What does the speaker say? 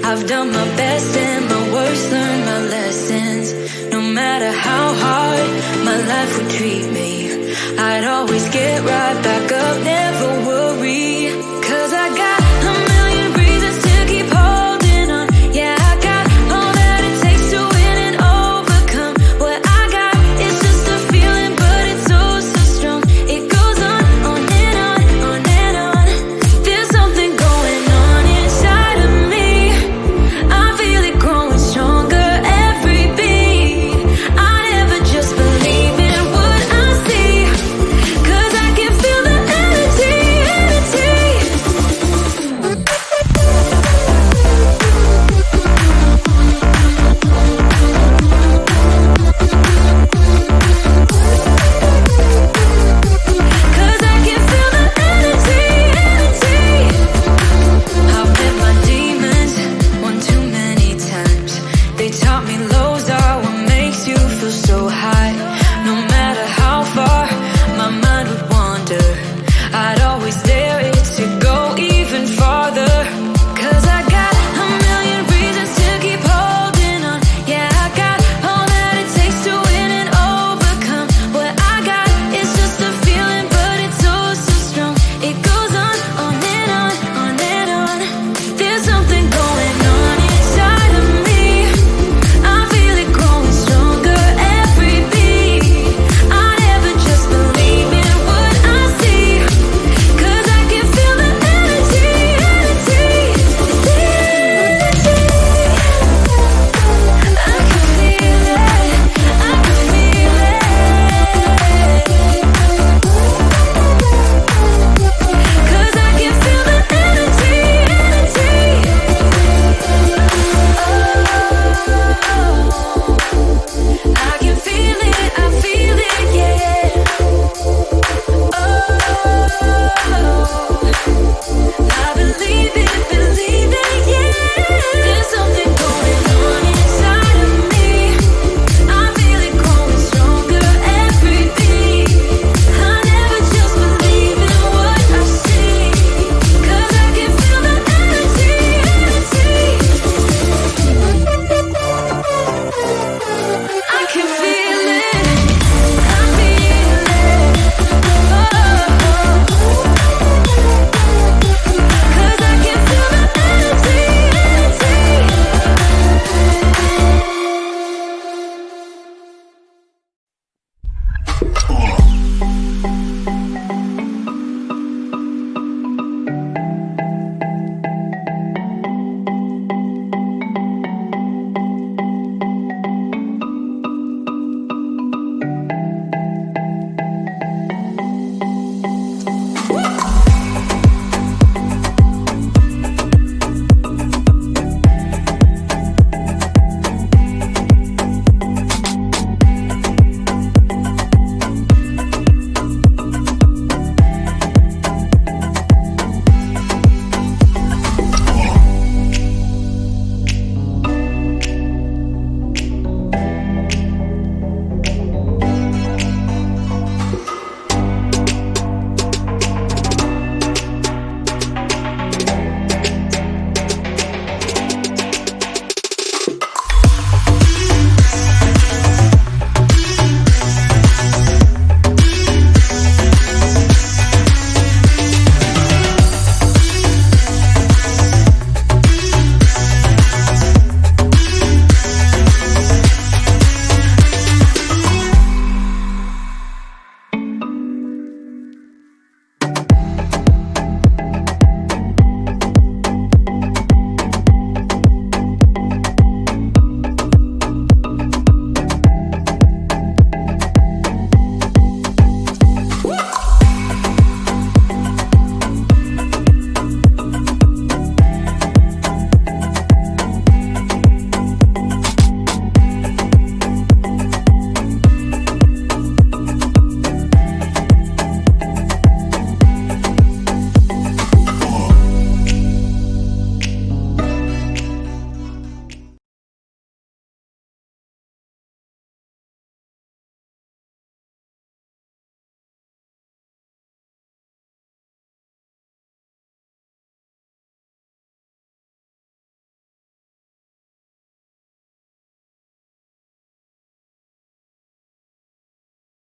I've done my best and my worst, learned my lessons. No matter how hard my life would treat me, I'd always get right back up, never worry. 'Cause I got a million reasons to keep holding on. Yeah, I got all that it takes to win and overcome. What I got is just a feeling, but it's oh so strong. It goes on and on, on and on. There's something going on inside of me. I feel it growing stronger every beat. I never just believe in what I see, 'cause I can feel the energy, energy. 'Cause I can feel the energy, energy. I've met my demons one too many times. They taught me lows are what makes you feel so high. No matter how far my mind would wander, I'd always dare it to go even farther. 'Cause I got a million reasons to keep holding on. Yeah, I got all that it takes to win and overcome. What I got is just a feeling, but it's oh so strong. It goes on and on, on and on. There's something going on inside of me. I feel it growing stronger every beat. I never just believe in what I see, 'cause I can feel the energy, energy. The energy. I can feel it, I can feel it. 'Cause I can feel the energy, energy. Oh, I can feel it, I feel it, yeah. Oh,